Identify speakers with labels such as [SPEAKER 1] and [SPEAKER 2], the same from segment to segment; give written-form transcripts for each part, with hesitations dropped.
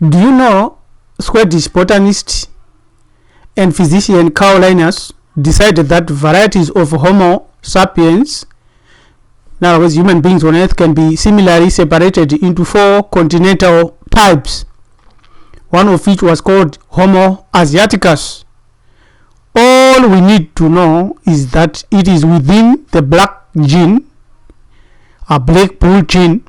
[SPEAKER 1] Do you know Swedish botanist and physician Carl Linnaeus decided that varieties of Homo sapiens, in other words human beings on earth, can be similarly separated into 4 continental types, one of which was called Homo asiaticus. All we need to know is that it is within the black gene, a black bull gene,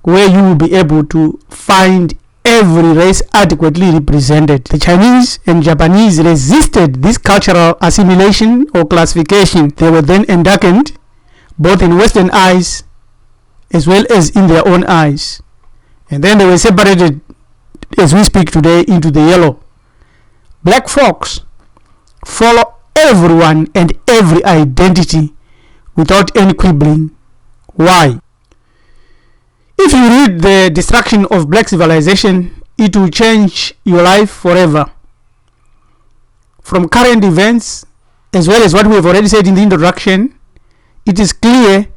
[SPEAKER 1] where you will be able to find every race adequately represented. The Chinese and Japanese resisted this cultural assimilation or classification. They were then darkened, both in Western eyes as well as in their own eyes. And then they were separated, as we speak today, into the yellow. Black folks follow everyone and every identity without any quibbling. Why? If you read The Destruction of Black Civilization, it will change your life forever. From current events, as well as what we have already said in the introduction, it is clear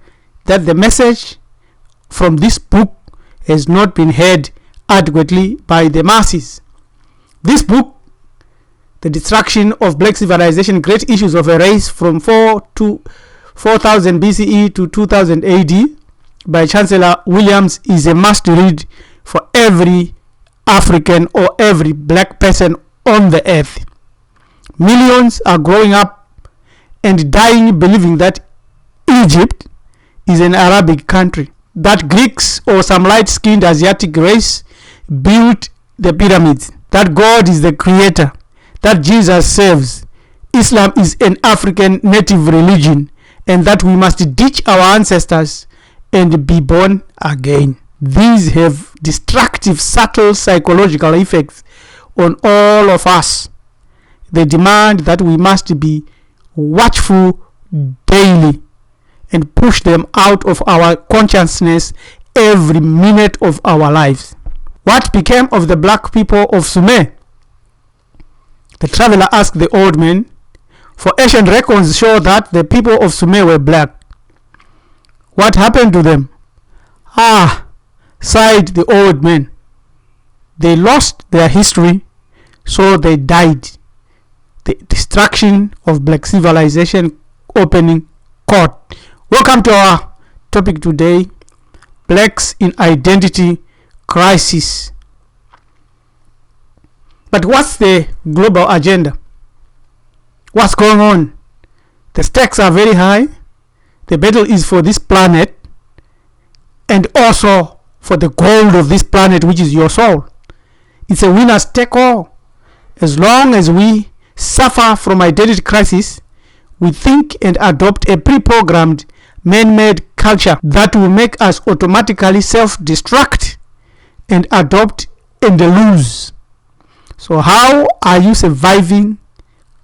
[SPEAKER 1] that the message from this book has not been heard adequately by the masses. This book, The Destruction of Black Civilization, Great Issues of a Race from 4000 BCE to 2000 AD, by Chancellor Williams, is a must-read for every African or every black person on the earth. Millions are growing up and dying believing that Egypt is an Arabic country, that Greeks or some light-skinned Asiatic race built the pyramids, that God is the creator, that Jesus saves, Islam is an African native religion, and that we must ditch our ancestors and be born again. These have destructive, subtle psychological effects on all of us. They demand that we must be watchful daily and push them out of our consciousness every minute of our lives. What became of the black people of Sumer? The traveler asked the old man, for ancient records show that the people of Sumer were black. What happened to them? Sighed the old man. They lost their history, so they died. The destruction of black civilization opening court. Welcome to our topic today, blacks in identity crisis. But what's the global agenda? What's going on? The stakes are very high. The battle is for this planet and also for the gold of this planet, which is your soul. It's a winner's take all. As long as we suffer from identity crisis, we think and adopt a pre-programmed, man-made culture that will make us automatically self-destruct and adopt and lose. So how are you surviving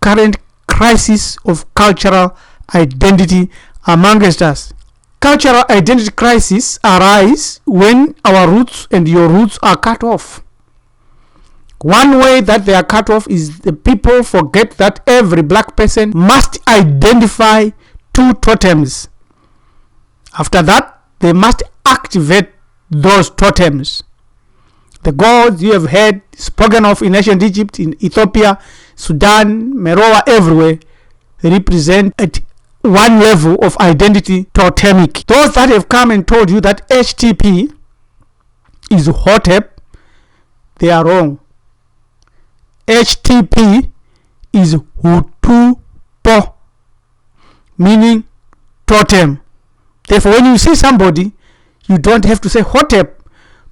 [SPEAKER 1] current crisis of cultural identity amongst us? Cultural identity crisis arise when our roots and your roots are cut off. One way that they are cut off is the people forget that every black person must identify 2 totems. After that, they must activate those totems. The gods you have heard spoken of in ancient Egypt, in Ethiopia, Sudan, Meroe, everywhere, represent at one level of identity totemic. Those that have come and told you that HTP is Hotep, they are wrong. HTP is Hutupo, meaning totem. Therefore, when you see somebody, you don't have to say Hotep,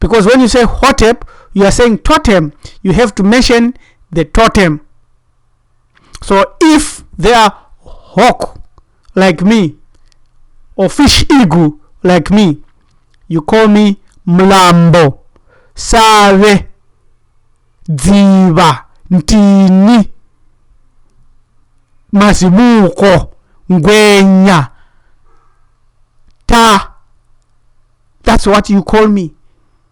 [SPEAKER 1] because when you say Hotep, you are saying totem. You have to mention the totem. So if they are hawk like me, or fish eagle like me, you call me Mlambo, Save, Dziva, Ntini, Masibuko, Ngwenya, Ta. That's what you call me.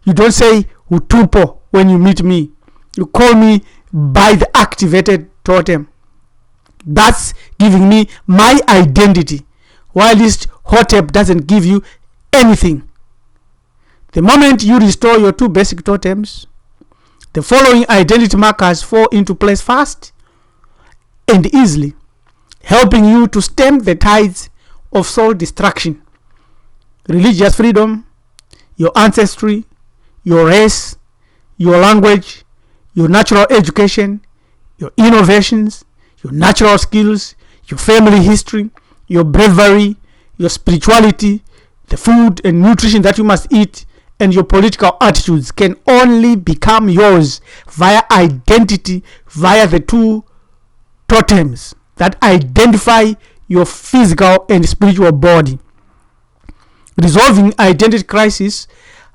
[SPEAKER 1] You don't say Utupo when you meet me. You call me by the activated totem. That's giving me my identity, while this Hotep doesn't give you anything. The moment you restore your 2 basic totems, The following identity markers fall into place fast and easily, helping you to stem the tides of soul destruction: religious freedom, your ancestry, your race, your language, your natural education, your innovations, your natural skills, your family history, your bravery, your spirituality, the food and nutrition that you must eat, and your political attitudes can only become yours via identity, via the two totems that identify your physical and spiritual body. Resolving identity crisis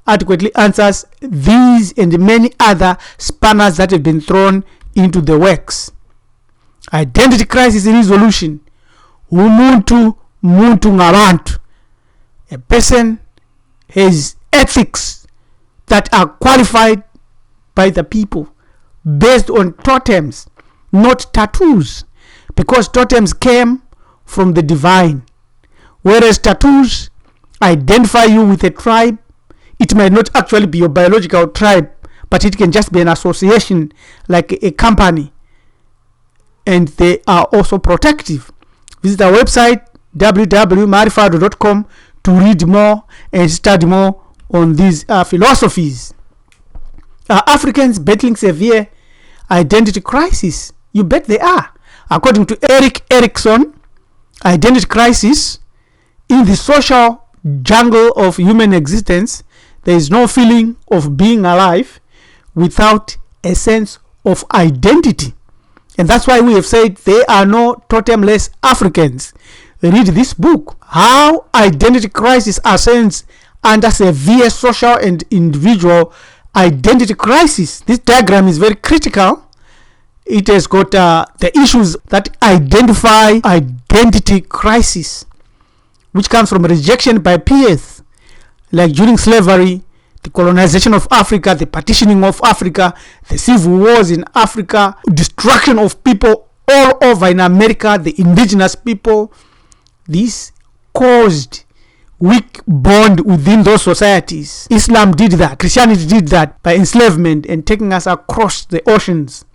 [SPEAKER 1] adequately answers these and many other spanners that have been thrown into the works. Identity crisis resolution. Umuntu ngabantu. A person has ethics that are qualified by the people based on totems, not tattoos, because totems came from the divine, whereas tattoos identify you with a tribe. It might not actually be your biological tribe, but it can just be an association, like a company, and they are also protective. Visit our website www.marifado.com to read more and study more on these philosophies. Are Africans battling severe identity crisis? You bet they are. According to Eric Erikson, identity crisis: in the social jungle of human existence, there is no feeling of being alive without a sense of identity. And that's why we have said there are no totemless Africans. Read this book, How Identity Crisis Ascends Under Severe Social and Individual Identity Crisis. This diagram is very critical. It has got the issues that identify identity crisis, which comes from rejection by peers, like during slavery, the colonization of Africa, the partitioning of Africa, the civil wars in Africa, destruction of people all over in America, the indigenous people. This caused weak bond within those societies. Islam did that. Christianity did that by enslavement and taking us across the oceans.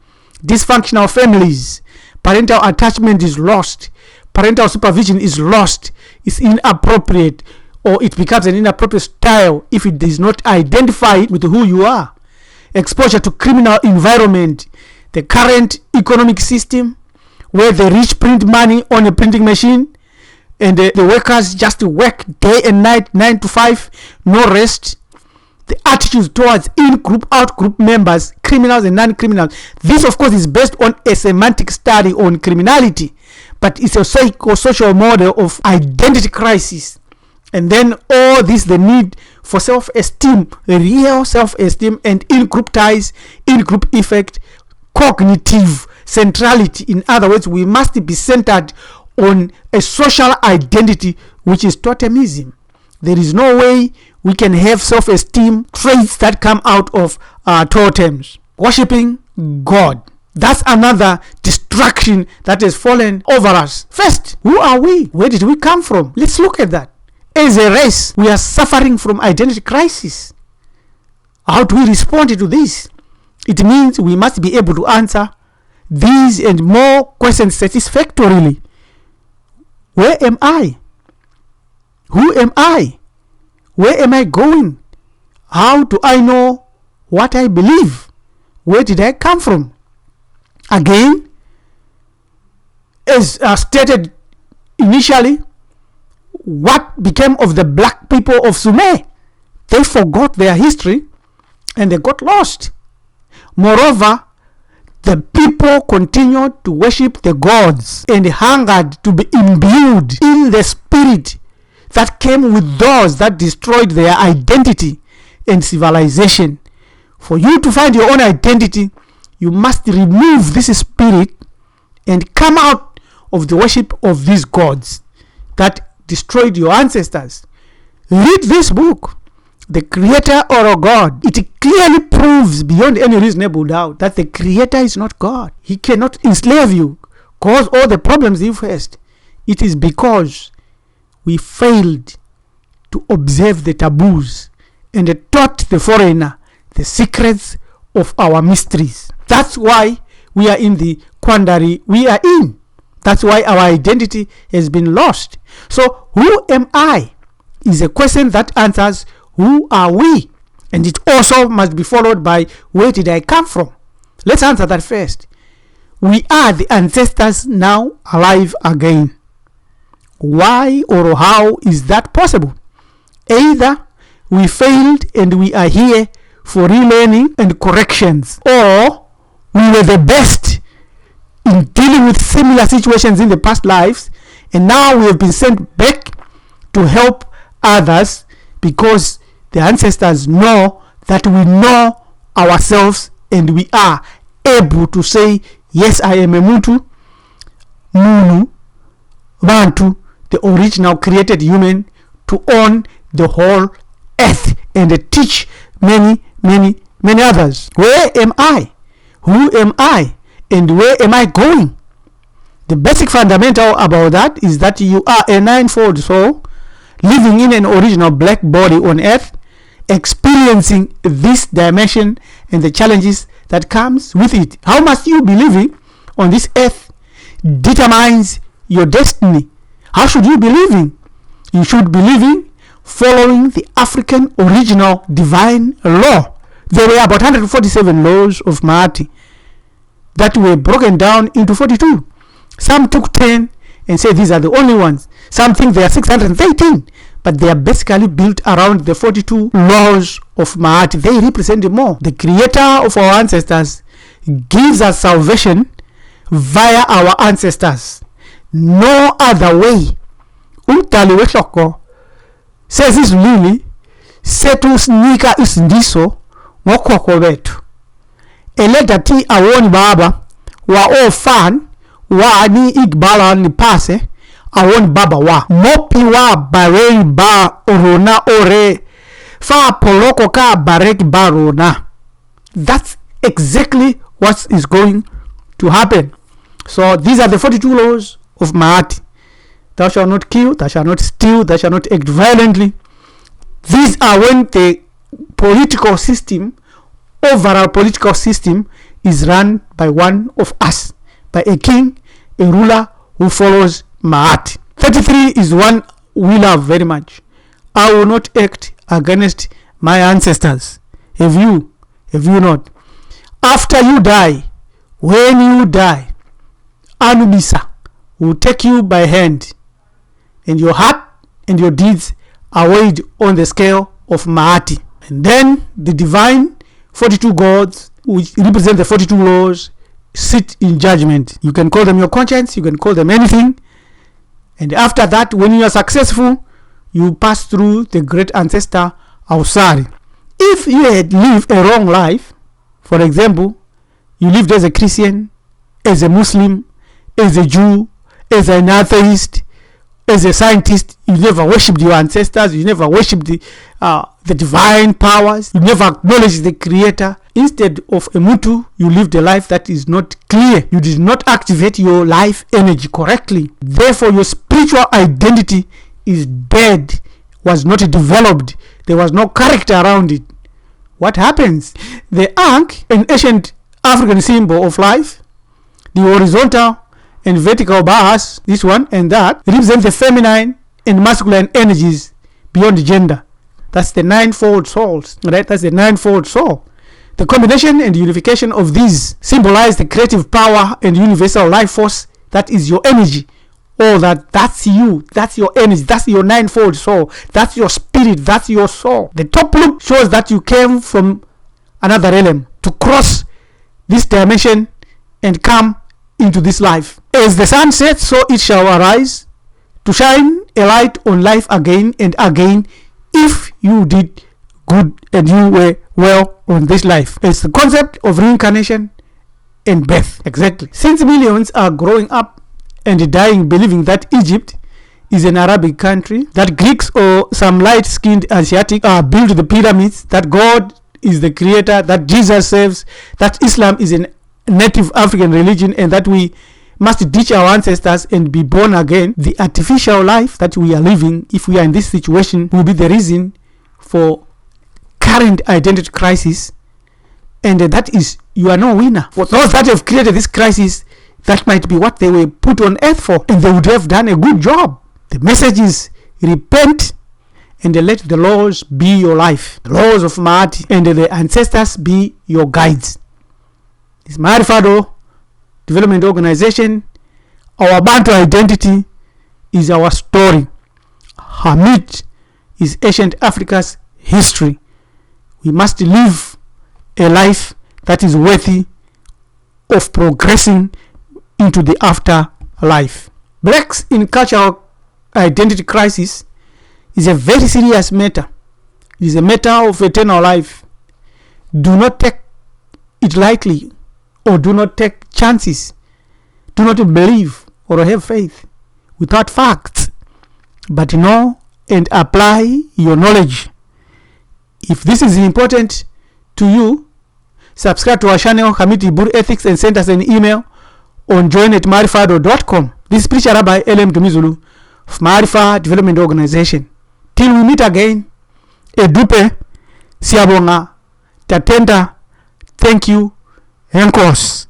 [SPEAKER 1] Dysfunctional families. Parental attachment is lost. Parental supervision is lost. It's inappropriate, or it becomes an inappropriate style if it is not identified with who you are. Exposure to criminal environment. The current economic system where the rich print money on a printing machine and the workers just work day and night, 9 to 5, no rest. The attitudes towards in-group, out-group members, criminals and non-criminals. This, of course, is based on a semantic study on criminality, but it's a psycho-social model of identity crisis. And then all this, the need for self-esteem, real self-esteem, and in-group ties, in-group effect, cognitive centrality. In other words, we must be centered on a social identity, which is totemism. There is no way we can have self-esteem traits that come out of totems. Worshipping God. That's another distraction that has fallen over us. First, who are we? Where did we come from? Let's look at that. As a race, we are suffering from identity crisis. How do we respond to this? It means we must be able to answer these and more questions satisfactorily. Where am I? Who am I? Where am I going? How do I know what I believe? Where did I come from? Again, as stated initially, what became of the black people of Sumer? They forgot their history and they got lost. Moreover, the people continued to worship the gods and hungered to be imbued in the spirit that came with those that destroyed their identity and civilization. For you to find your own identity, you must remove this spirit and come out of the worship of these gods that destroyed your ancestors. Read this book, The Creator or a God. It clearly proves beyond any reasonable doubt that the Creator is not God. He cannot enslave you, cause all the problems you faced. It is because we failed to observe the taboos and taught the foreigner the secrets of our mysteries. That's why we are in the quandary we are in. That's why our identity has been lost. So who am I is a question that answers who are we, and it also must be followed by where did I come from. Let's answer that first. We are the ancestors now alive again. Why or how is that possible? Either we failed and we are here for relearning and corrections, or we were the best in dealing with similar situations in the past lives, and now we have been sent back to help others because the ancestors know that we know ourselves and we are able to say, yes, I am a Muntu, Munu, Bantu, the original created human, to own the whole earth and teach many others. Where am I? Who am I? And where am I going? The basic fundamental about that is that you are a ninefold soul living in an original black body on earth, experiencing this dimension and the challenges that comes with it. How must you be living on this earth determines your destiny. How should you be living? You should be living following the African original divine law. There were about 147 laws of Maati that were broken down into 42. Some took 10 and said these are the only ones. Some think there are 613, but they are basically built around the 42 laws of Maati. They represent more. The creator of our ancestors gives us salvation via our ancestors. No other way. Umtali wehloko says isilili setusinika isindiso ngokhokho bethu. Eleda ti awoni baba wa ofan wa ni igbala ni pase awoni baba wa mopi wa barei ba orona ore fa poloko ka barek barona. That's exactly what is going to happen. So these are the 42 laws of Maati. Thou shalt not kill, thou shalt not steal, thou shalt not act violently. These are when the political system, overall political system, is run by one of us, by a king, a ruler who follows Maati. 33 is one we love very much. I will not act against my ancestors. Have you not? After you die, when you die, Anubisa will take you by hand, and your heart and your deeds are weighed on the scale of Maati. And then the divine 42 gods, which represent the 42 laws, sit in judgment. You can call them your conscience, you can call them anything. And after that, when you are successful, you pass through the great ancestor Ausari. If you had lived a wrong life, for example, you lived as a Christian, as a Muslim, as a Jew, as an atheist, as a scientist, you never worshipped your ancestors, you never worshipped the divine powers, you never acknowledged the creator. Instead of a Mutu, you lived a life that is not clear. You did not activate your life energy correctly. Therefore, your spiritual identity is dead, was not developed. There was no character around it. What happens? The Ankh, an ancient African symbol of life, the horizontal and vertical bars, this one and that, represent the feminine and masculine energies beyond gender. That's the ninefold souls, right? That's the ninefold soul. The combination and unification of these symbolize the creative power and universal life force that is your energy. Oh, that's you, that's your energy, that's your ninefold soul, that's your spirit, that's your soul. The top loop shows that you came from another realm to cross this dimension and come into this life. As the sun sets, so it shall arise to shine a light on life again and again if you did good and you were well on this life. It's the concept of reincarnation and birth. Exactly. Since millions are growing up and dying believing that Egypt is an Arabic country, that Greeks or some light-skinned Asiatic built the pyramids, that God is the creator, that Jesus saves, that Islam is a native African religion, and that we must ditch our ancestors and be born again, the artificial life that we are living, if we are in this situation, will be the reason for current identity crisis And that is, you are no winner. For those that have created this crisis, that might be what they were put on earth for, and they would have done a good job. The message is repent and let the laws be your life, the laws of Maati and the ancestors be your guides. This Marifado Development Organization, our Bantu identity is our story. Hamid is ancient Africa's history. We must live a life that is worthy of progressing into the afterlife. Breaks in cultural identity crisis is a very serious matter. It is a matter of eternal life. Do not take it lightly, or do not take chances. Do not believe or have faith without facts, but know and apply your knowledge. If this is important to you, subscribe to our channel Hamid Ibur Ethics and send us an email on join@marifado.com. This is Preacher Rabbi LM Dumizulu of Marifa Development Organization. Till we meet again, Edupe, Siabonga, Tatenda, thank you, Enkos.